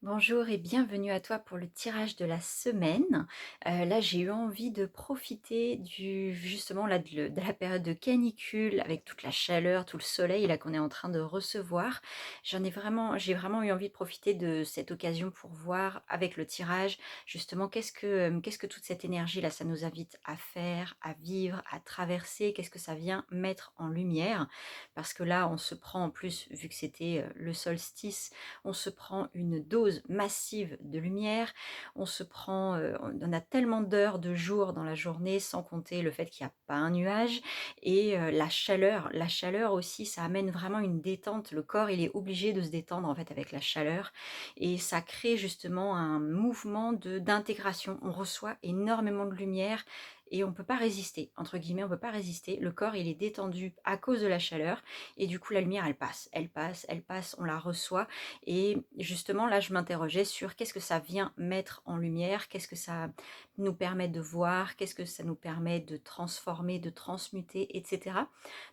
Bonjour et bienvenue à toi pour le tirage de la semaine. Là, j'ai eu envie de profiter justement là, de la période de canicule avec toute la chaleur, tout le soleil là qu'on est en train de recevoir. J'ai vraiment eu envie de profiter de cette occasion pour voir avec le tirage justement qu'est-ce que toute cette énergie là, ça nous invite à faire, à vivre, à traverser, qu'est-ce que ça vient mettre en lumière. Parce que là, on se prend en plus, vu que c'était le solstice, on se prend une dose massive de lumière, on a tellement d'heures de jour dans la journée, sans compter le fait qu'il n'y a pas un nuage, et la chaleur aussi, ça amène vraiment une détente. Le corps, il est obligé de se détendre en fait avec la chaleur, et ça crée justement un mouvement d'intégration. On reçoit énormément de lumière, et on ne peut pas résister, entre guillemets, on ne peut pas résister. Le corps, il est détendu à cause de la chaleur, et du coup, la lumière, elle passe, elle passe, elle passe, on la reçoit, et justement, là, je m'interrogeais sur qu'est-ce que ça vient mettre en lumière, qu'est-ce que ça nous permet de voir, qu'est-ce que ça nous permet de transformer, de transmuter, etc.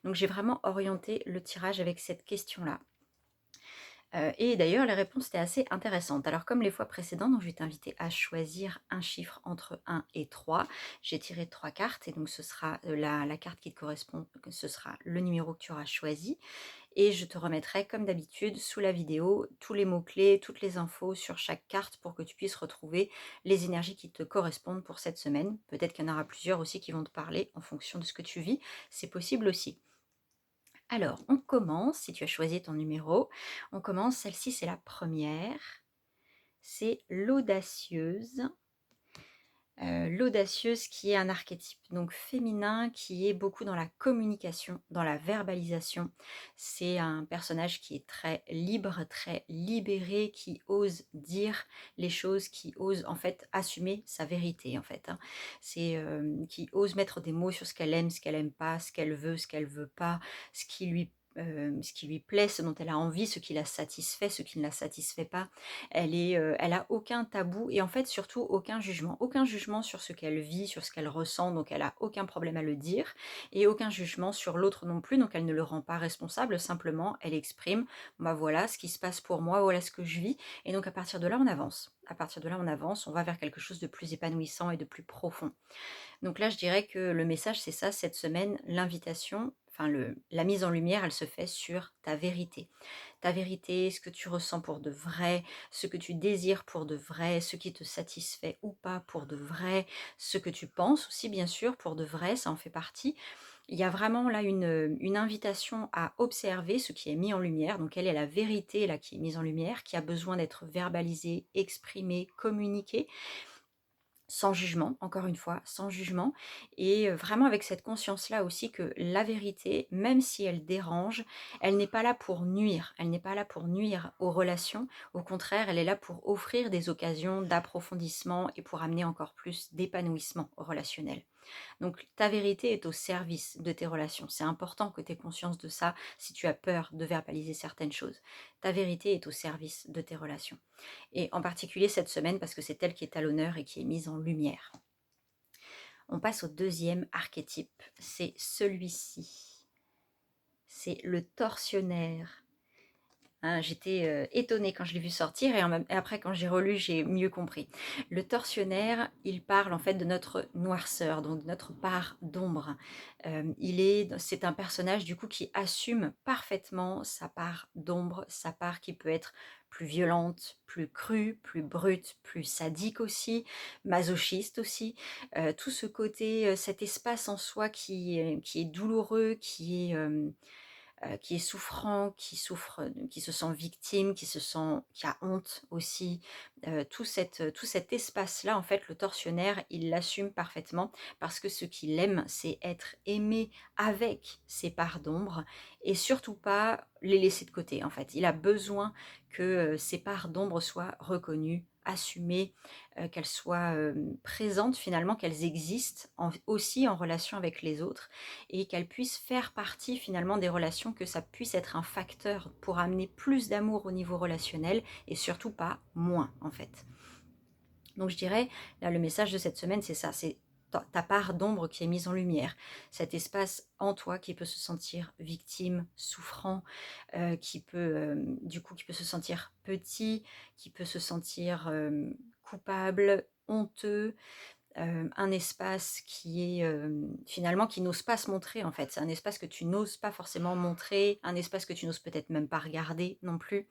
Donc, j'ai vraiment orienté le tirage avec cette question-là. Et d'ailleurs, les réponses étaient assez intéressantes. Alors, comme les fois précédentes, donc je vais t'inviter à choisir un chiffre entre 1 et 3. J'ai tiré 3 cartes, et donc ce sera la carte qui te correspond, ce sera le numéro que tu auras choisi. Et je te remettrai, comme d'habitude, sous la vidéo, tous les mots-clés, toutes les infos sur chaque carte pour que tu puisses retrouver les énergies qui te correspondent pour cette semaine. Peut-être qu'il y en aura plusieurs aussi qui vont te parler en fonction de ce que tu vis. C'est possible aussi. Alors, on commence, si tu as choisi ton numéro, on commence, celle-ci c'est la première, c'est l'audacieuse. L'audacieuse qui est un archétype donc féminin, qui est beaucoup dans la communication, dans la verbalisation. C'est un personnage qui est très libre, très libéré, qui ose dire les choses, qui ose en fait assumer sa vérité en fait, hein. C'est qui ose mettre des mots sur ce qu'elle aime pas, ce qu'elle veut pas, ce qui lui plaît, ce dont elle a envie, ce qui la satisfait, ce qui ne la satisfait pas. Elle a aucun tabou, et en fait surtout aucun jugement sur ce qu'elle vit, sur ce qu'elle ressent, donc elle a aucun problème à le dire, et aucun jugement sur l'autre non plus, donc elle ne le rend pas responsable, simplement elle exprime, bah voilà ce qui se passe pour moi, voilà ce que je vis, et donc à partir de là on avance. À partir de là on avance, on va vers quelque chose de plus épanouissant et de plus profond. Donc là, je dirais que le message, c'est ça, cette semaine, l'invitation, enfin la mise en lumière, elle se fait sur ta vérité. Ta vérité, ce que tu ressens pour de vrai, ce que tu désires pour de vrai, ce qui te satisfait ou pas pour de vrai, ce que tu penses aussi, bien sûr, pour de vrai, ça en fait partie. Il y a vraiment là une invitation à observer ce qui est mis en lumière. Donc, quelle est la vérité là qui est mise en lumière, qui a besoin d'être verbalisée, exprimée, communiquée, sans jugement, encore une fois, sans jugement, et vraiment avec cette conscience-là aussi que la vérité, même si elle dérange, elle n'est pas là pour nuire, elle n'est pas là pour nuire aux relations, au contraire, elle est là pour offrir des occasions d'approfondissement et pour amener encore plus d'épanouissement relationnel. Donc ta vérité est au service de tes relations. C'est important que tu aies conscience de ça si tu as peur de verbaliser certaines choses. Ta vérité est au service de tes relations. Et en particulier cette semaine parce que c'est elle qui est à l'honneur et qui est mise en lumière. On passe au deuxième archétype, c'est celui-ci. C'est le tortionnaire. Hein, j'étais étonnée quand je l'ai vu sortir, et après quand j'ai relu, j'ai mieux compris. Le tortionnaire, il parle en fait de notre noirceur, donc de notre part d'ombre. C'est un personnage du coup qui assume parfaitement sa part d'ombre, sa part qui peut être plus violente, plus crue, plus brute, plus sadique aussi, masochiste aussi. Tout ce côté, cet espace en soi qui est douloureux, qui est souffrant, qui se sent victime, qui a honte aussi. Tout cet espace-là, en fait, le tortionnaire, il l'assume parfaitement parce que ce qu'il aime, c'est être aimé avec ses parts d'ombre et surtout pas les laisser de côté, en fait. Il a besoin que ses parts d'ombre soient reconnues, assumées, qu'elles soient présentes finalement, qu'elles existent aussi en relation avec les autres, et qu'elle puisse faire partie finalement des relations, que ça puisse être un facteur pour amener plus d'amour au niveau relationnel et surtout pas moins en fait. Donc je dirais, là le message de cette semaine c'est ça, c'est ta part d'ombre qui est mise en lumière, cet espace en toi qui peut se sentir victime, souffrant, qui peut, du coup, qui peut se sentir petit, qui peut se sentir, coupable, honteux, un espace qui est, finalement qui n'ose pas se montrer en fait. C'est un espace que tu n'oses pas forcément montrer, un espace que tu n'oses peut-être même pas regarder non plus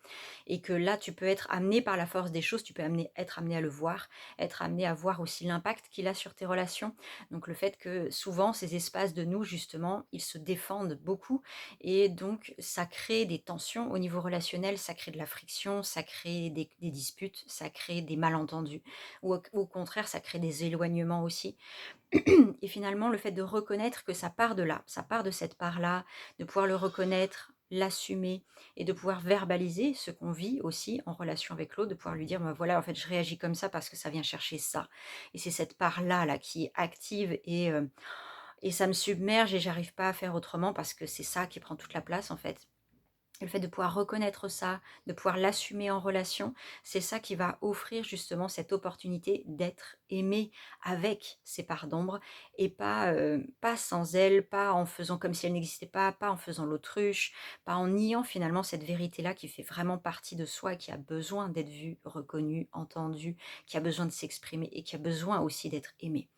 et que là tu peux être amené par la force des choses, tu peux être amené à le voir, être amené à voir aussi l'impact qu'il a sur tes relations. Donc le fait que souvent ces espaces de nous justement, ils se défendent beaucoup et donc ça crée des tensions au niveau relationnel, ça crée de la friction, ça crée des disputes, ça crée des malentendus ou au contraire, ça crée des éloignements aussi. Et finalement, le fait de reconnaître que ça part de là, ça part de cette part-là, de pouvoir le reconnaître, l'assumer et de pouvoir verbaliser ce qu'on vit aussi en relation avec l'autre, de pouvoir lui dire, bah, voilà, en fait, je réagis comme ça parce que ça vient chercher ça. Et c'est cette part-là là, qui est active et ça me submerge et j'arrive pas à faire autrement parce que c'est ça qui prend toute la place en fait. Le fait de pouvoir reconnaître ça, de pouvoir l'assumer en relation, c'est ça qui va offrir justement cette opportunité d'être aimé avec ses parts d'ombre et pas sans elle, pas en faisant comme si elle n'existait pas en faisant l'autruche, pas en niant finalement cette vérité-là qui fait vraiment partie de soi, qui a besoin d'être vue, reconnue, entendue, qui a besoin de s'exprimer et qui a besoin aussi d'être aimée.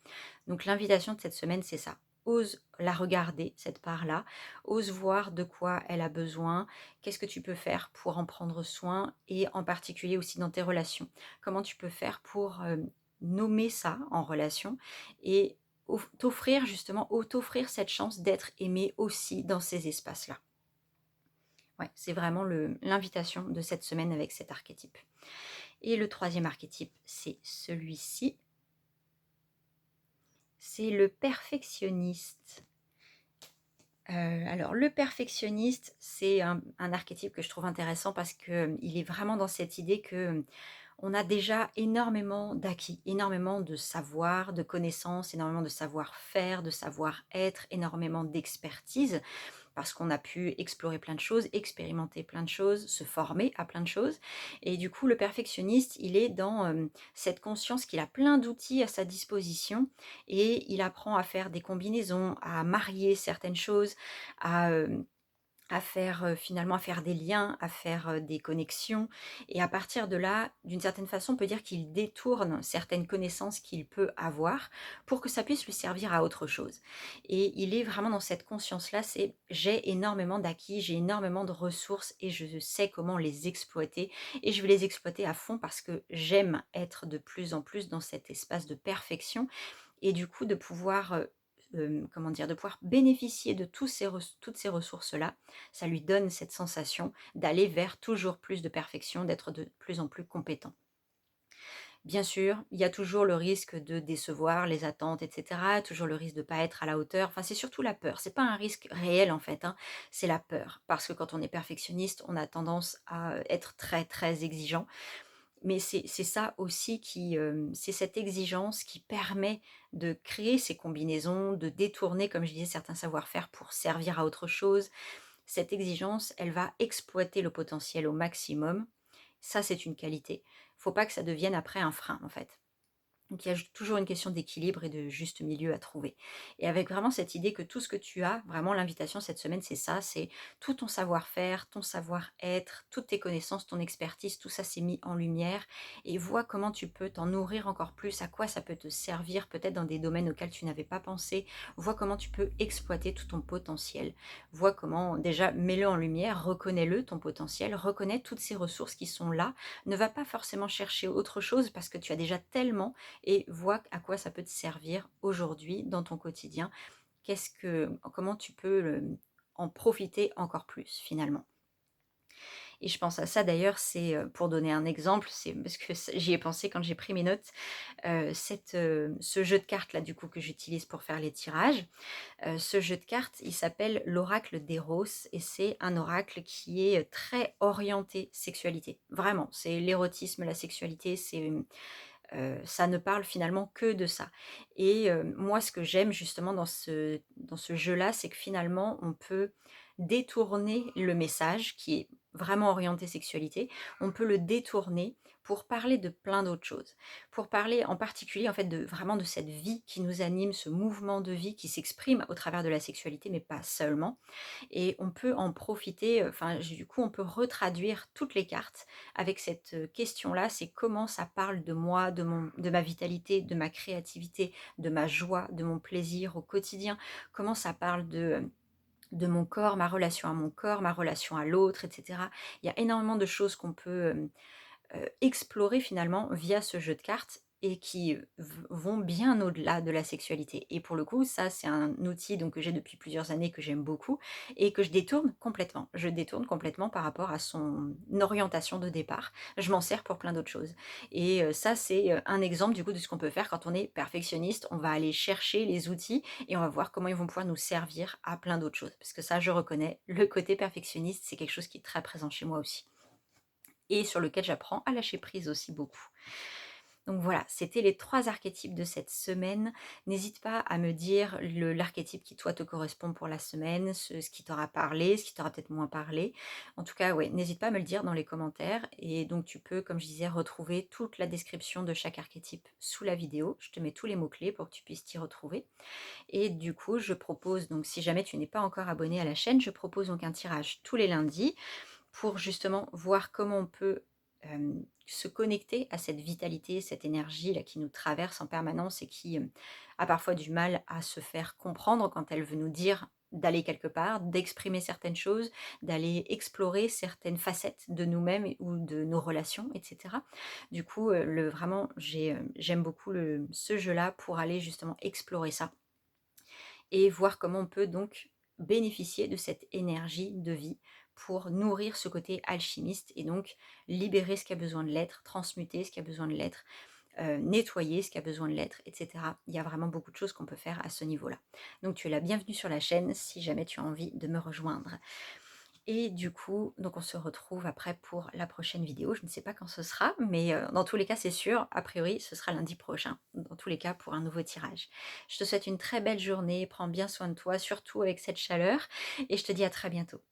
Donc l'invitation de cette semaine, c'est ça. Ose la regarder, cette part-là. Ose voir de quoi elle a besoin. Qu'est-ce que tu peux faire pour en prendre soin et en particulier aussi dans tes relations. Comment tu peux faire pour nommer ça en relation et t'offrir justement, t'offrir cette chance d'être aimé aussi dans ces espaces-là. Ouais, c'est vraiment l'invitation de cette semaine avec cet archétype. Et le troisième archétype, c'est celui-ci. C'est le perfectionniste. Alors le perfectionniste, c'est un archétype que je trouve intéressant parce que, il est vraiment dans cette idée que, on a déjà énormément d'acquis, énormément de savoir, de connaissances, énormément de savoir-faire, de savoir-être, énormément d'expertise parce qu'on a pu explorer plein de choses, expérimenter plein de choses, se former à plein de choses. Et du coup, le perfectionniste, il est dans cette conscience qu'il a plein d'outils à sa disposition et il apprend à faire des combinaisons, à marier certaines choses, à, à faire, finalement, à faire des liens, à faire, des connexions et à partir de là, d'une certaine façon, on peut dire qu'il détourne certaines connaissances qu'il peut avoir pour que ça puisse lui servir à autre chose et il est vraiment dans cette conscience-là, c'est: «J'ai énormément d'acquis, j'ai énormément de ressources et je sais comment les exploiter et je vais les exploiter à fond parce que j'aime être de plus en plus dans cet espace de perfection» et du coup de pouvoir, comment dire? De pouvoir bénéficier de toutes ces ressources-là, ça lui donne cette sensation d'aller vers toujours plus de perfection, d'être de plus en plus compétent. Bien sûr, il y a toujours le risque de décevoir les attentes et cetera, toujours le risque de ne pas être à la hauteur, enfin c'est surtout la peur. C'est pas un risque réel en fait, hein, c'est la peur. Parce que quand on est perfectionniste, on a tendance à, être très, très exigeant mais c'est ça aussi qui, c'est cette exigence qui permet de créer ces combinaisons, de détourner, comme je disais, certains savoir-faire pour servir à autre chose. Cette exigence, elle va exploiter le potentiel au maximum. Ça, c'est une qualité. Faut pas que ça devienne après un frein, en fait. Donc il y a toujours une question d'équilibre et de juste milieu à trouver. Et avec vraiment cette idée que tout ce que tu as, vraiment l'invitation cette semaine, c'est ça, c'est tout ton savoir-faire, ton savoir-être, toutes tes connaissances, ton expertise, tout ça s'est mis en lumière et vois comment tu peux t'en nourrir encore plus, à quoi ça peut te servir peut-être dans des domaines auxquels tu n'avais pas pensé, vois comment tu peux exploiter tout ton potentiel, vois comment déjà mets-le en lumière, reconnais-le, ton potentiel, reconnais toutes ces ressources qui sont là, ne va pas forcément chercher autre chose parce que tu as déjà tellement et vois à quoi ça peut te servir aujourd'hui dans ton quotidien. Comment tu peux en profiter encore plus finalement. Et je pense à ça d'ailleurs, c'est pour donner un exemple, c'est parce que j'y ai pensé quand j'ai pris mes notes, ce jeu de cartes là du coup que j'utilise pour faire les tirages. Ce jeu de cartes, il s'appelle l'oracle d'Eros et c'est un oracle qui est très orienté sexualité. Vraiment, c'est l'érotisme, la sexualité, ça ne parle finalement que de ça et moi ce que j'aime justement dans ce jeu-là, c'est que finalement on peut détourner le message qui est vraiment orienté sexualité, on peut le détourner pour parler de plein d'autres choses. Pour parler en particulier en fait de vraiment de cette vie qui nous anime, ce mouvement de vie qui s'exprime au travers de la sexualité, mais pas seulement. Et on peut en profiter, enfin du coup on peut retraduire toutes les cartes avec cette question-là, c'est comment ça parle de moi, de ma vitalité, de ma créativité, de ma joie, de mon plaisir au quotidien, comment ça parle de mon corps, ma relation à mon corps, ma relation à l'autre, et cetera. Il y a énormément de choses qu'on peut, explorer finalement via ce jeu de cartes et qui vont bien au-delà de la sexualité. Et pour le coup, ça, c'est un outil donc, que j'ai depuis plusieurs années, que j'aime beaucoup et que je détourne complètement. Je détourne complètement par rapport à son orientation de départ. Je m'en sers pour plein d'autres choses. Et ça, c'est un exemple du coup de ce qu'on peut faire quand on est perfectionniste. On va aller chercher les outils et on va voir comment ils vont pouvoir nous servir à plein d'autres choses. Parce que ça, je reconnais, le côté perfectionniste, c'est quelque chose qui est très présent chez moi aussi et sur lequel j'apprends à lâcher prise aussi beaucoup. Donc voilà, c'était les 3 archétypes de cette semaine. N'hésite pas à me dire l'archétype qui toi te correspond pour la semaine, ce qui t'aura parlé, ce qui t'aura peut-être moins parlé. En tout cas, ouais, n'hésite pas à me le dire dans les commentaires et donc tu peux, comme je disais, retrouver toute la description de chaque archétype sous la vidéo. Je te mets tous les mots-clés pour que tu puisses t'y retrouver. Et du coup, je propose donc si jamais tu n'es pas encore abonné à la chaîne, je propose donc un tirage tous les lundis pour justement voir comment on peut se connecter à cette vitalité, cette énergie là qui nous traverse en permanence et qui a parfois du mal à se faire comprendre quand elle veut nous dire d'aller quelque part, d'exprimer certaines choses, d'aller explorer certaines facettes de nous-mêmes ou de nos relations, etc. Du coup, vraiment, j'aime beaucoup ce jeu-là pour aller justement explorer ça et voir comment on peut donc bénéficier de cette énergie de vie pour nourrir ce côté alchimiste et donc libérer ce qui a besoin de l'être, transmuter ce qui a besoin de l'être, nettoyer ce qui a besoin de l'être, etc. Il y a vraiment beaucoup de choses qu'on peut faire à ce niveau-là. Donc tu es la bienvenue sur la chaîne si jamais tu as envie de me rejoindre. Et du coup, donc on se retrouve après pour la prochaine vidéo. Je ne sais pas quand ce sera, mais dans tous les cas, c'est sûr, a priori, ce sera lundi prochain. Dans tous les cas, pour un nouveau tirage. Je te souhaite une très belle journée, prends bien soin de toi, surtout avec cette chaleur, et je te dis à très bientôt.